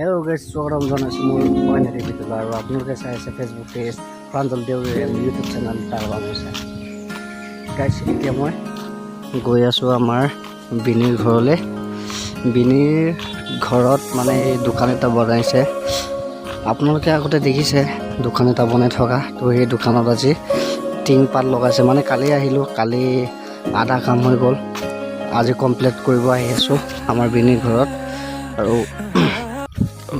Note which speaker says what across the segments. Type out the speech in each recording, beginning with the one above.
Speaker 1: Hello' guys, স্বাগতম জনাইছোঁ মোৰ ফাইনেলি ভিডিঅ'লৈ। আৰু আপোনালোকে চাই আছে Facebook page Pranjal Deori, YouTube channel তাৰ বাবুচা। গাইজ, এতিয়া মই গৈ আছোঁ আমাৰ বিনীৰ ঘৰলৈ। বিনীৰ ঘৰত মানে এই দোকান এটা বনাইছে। আপোনালোকে আগতে দেখিছে দোকান এটা বনাই থকা। তো সেই দোকানত আজি টিং পাত লগাইছে। মানে কালি আহিলোঁ, কালি আধা কাম হৈ গ'ল, আজি কমপ্লিট কৰিব আহি আছোঁ আমাৰ বিনীৰ ঘৰত। আৰু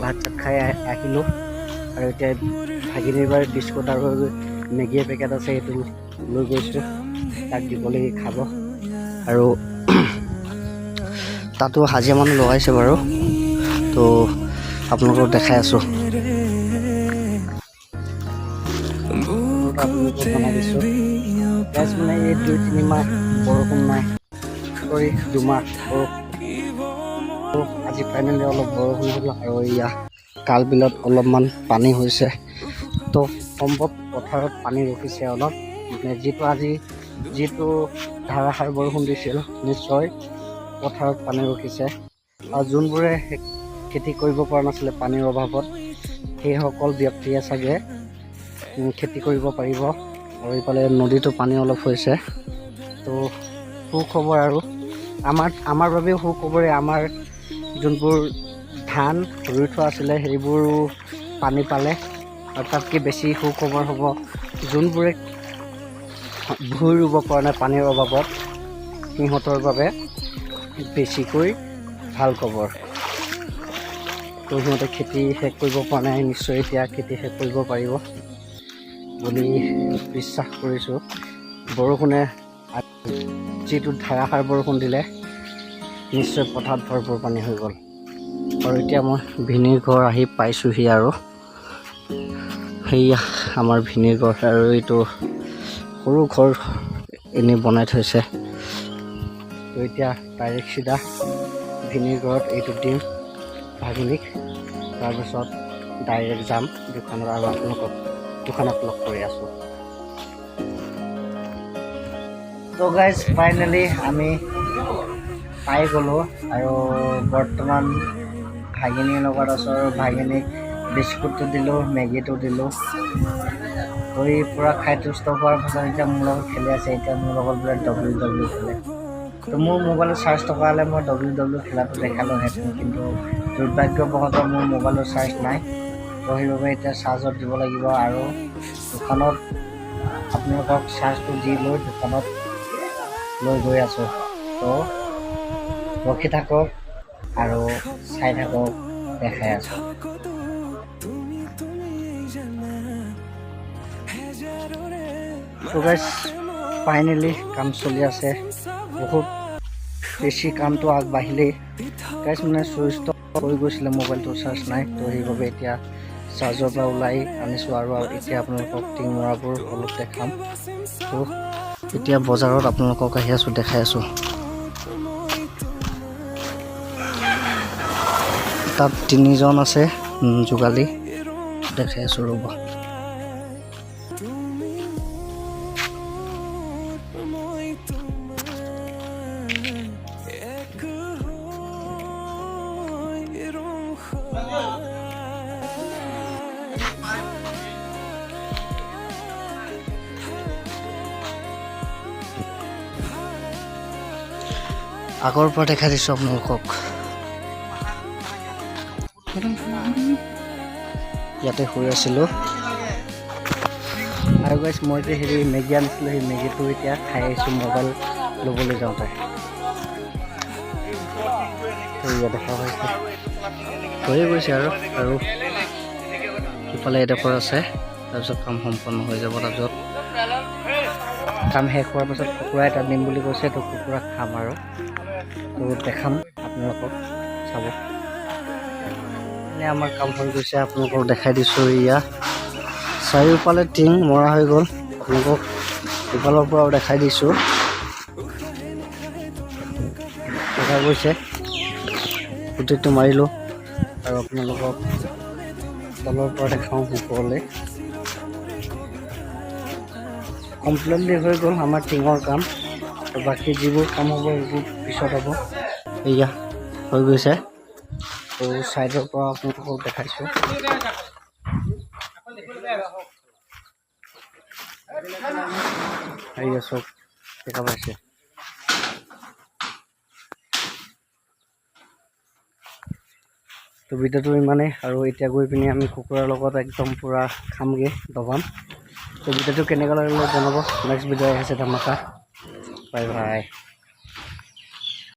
Speaker 1: ভাত চাত খাই আহিলোঁ। আৰু এতিয়া ভাগিনীৰ বাৰ বিস্কুট আৰু মেগীৰ পেকেট আছে, সেইটো লৈ গৈছোঁ তাক দিবলৈ খাব। আৰু তাতো হাজিৰা মানুহ লগাইছে বাৰু, তো আপোনালোকক দেখাই আছোঁ। আপোনালোকক জনাই দিছোঁ গাইজ, মানে এই 2-3 মাহ বৰষুণ নাই, চৰি 2 মাহ আজি ফাইনেলি অলপ বৰষুণ হ'ল। আৰু এয়া কাল বিলত অলপমান পানী হৈছে, তো সম্ভৱ পথাৰত পানী ৰখিছে অলপ। মানে যিটো ধাৰাসাৰ বৰষুণ দিছিল, নিশ্চয় পথাৰত পানী ৰখিছে। আৰু যোনবোৰে খেতি কৰিব পৰা নাছিলে পানীৰ অভাৱত, সেইসকল ব্যক্তিয়ে চাগে খেতি কৰিব পাৰিব। আৰু এইফালে নদীতো পানী অলপ হৈছে, তো সুখবৰ। আৰু আমাৰ বাবেও সুখবৰে, আমাৰ যোনবোৰ ধান ৰুই থোৱা আছিলে সেইবোৰো পানী পালে। আৰু তাতকৈ বেছি সুখবৰ হ'ব যোনবোৰে ভুই ৰুব পৰা নাই পানীৰ অভাৱত, সিহঁতৰ বাবে বেছিকৈ ভাল খবৰ। তো সিহঁতে খেতি শেষ কৰিব পৰা নাই, নিশ্চয় এতিয়া খেতি শেষ কৰিব পাৰিব বুলি বিশ্বাস কৰিছোঁ। বৰষুণে যিটো ধাৰাসাৰ বৰষুণ দিলে, নিশ্চয় পথাৰত ভৰপূৰ পানী হৈ গ'ল। আৰু এতিয়া মই ভিনীৰ ঘৰ আহি পাইছোঁহি। আৰু সেয়া আমাৰ ভিনীৰ ঘৰ। আৰু এইটো সৰু ঘৰ এনেই বনাই থৈছে। তো এতিয়া ডাইৰেক্ট চিধা ভিনীৰ ঘৰত এইটো দিম ভাগিনীক, তাৰপিছত ডাইৰেক্ট যাম দোকানত। আৰু আপোনালোকক দোকানত লগ কৰি আছোঁ। তো গাইজ, ফাইনেলি আমি পাই গ'লোঁ। আৰু বৰ্তমান ভাগিনীৰ লগত আছোঁ। আৰু ভাগিনীক বিস্কুটটো দিলোঁ, মেগীটো দিলোঁ। তো ই পূৰা খাই তুষ্ট হোৱাৰ পাছত এতিয়া মোৰ লগত খেলি আছে। এতিয়া মোৰ লগত বোলে WWE খেলে। তো মোৰ মোবাইলত চাৰ্জ থকা হ'লে মই WWE খেলাটো দেখালোঁহেঁতেন, কিন্তু দুৰ্ভাগ্যবশতঃ মোৰ মোবাইলৰ চাৰ্জ নাই। তো সেইবাবে এতিয়া চাৰ্জত দিব লাগিব। আৰু দোকানত আপোনালোকক চাৰ্জটো দি লৈ দোকানত লৈ গৈ আছোঁ। তো ৰখি থাকক আৰু চাই থাকক, দেখাই আছোঁ। তো গাইজ, ফাইনেলি কাম চলি আছে। বহুত বেছি কামটো আগবাঢ়িলেই গাইজ। মানে চুইচ অফ হৈ গৈছিলে, মোবাইলটোৰ চাৰ্জ নাই। তো সেইবাবে এতিয়া চাৰ্জৰ পৰা ওলাই আনিছোঁ। আৰু এতিয়া আপোনালোকক টিং মৰাবোৰ অলপ দেখাম। তো এতিয়া বজাৰত আপোনালোকক আহি আছোঁ, দেখাই আছোঁ। তাত 3জন আছে যোগালী, দেখাই আছোঁ ৰ'ব। আগৰ পৰা দেখাই দিছোঁ আপোনালোকক। ইয়াতে শুই আছিলোঁ। আৰু গাইজ, মই যে মেগী আনিছিলোঁ, সেই মেগীটো এতিয়া খাই আহিছোঁ মোবাইল ল'বলৈ যাওঁতে। ইয়াত দেখা পাইছে হৈয়ে গৈছে। আৰু ইফালে এডোখৰ আছে, তাৰপিছত কাম সম্পন্ন হৈ যাব। তাৰপিছত কাম শেষ হোৱাৰ পাছত কুকুৰা এটা নিম বুলি কৈছে, তো কুকুৰা খাম। আৰু তো দেখাম আপোনালোকক, চাব। আমাৰ কাম হৈ গৈছে, আপোনালোকক দেখাই দিছোঁ। এয়া চাৰিওফালে টিং মৰা হৈ গ'ল, আপোনালোকক ইফালৰ পৰাও দেখাই দিছোঁ। দেখা গৈছে, গোটেইটো মাৰিলোঁ। আৰু আপোনালোকক তলৰ পৰা দেখাওঁ ওপৰলৈ। কমপ্লিটলি হৈ গ'ল আমাৰ টিঙৰ কাম। আৰু বাকী যিবোৰ কাম হ'ব সেইবোৰ পিছত হ'ব। এয়া হৈ গৈছে। তো ছাইডৰ পৰা আপোনালোকক দেখাইছোঁ। এয়া চব দেখা পাইছে। তো ভিডিঅ'টো ইমানেই, আৰু এতিয়া গৈ পিনি আমি কুকুৰাৰ লগত একদম পূৰা খামগৈ, দবাম। তো ভিডিঅ'টো কেনেকুৱা লাগিলে জনাব। নেক্সট ভিডিঅ' আহিছে ধামাকা। Bye bye.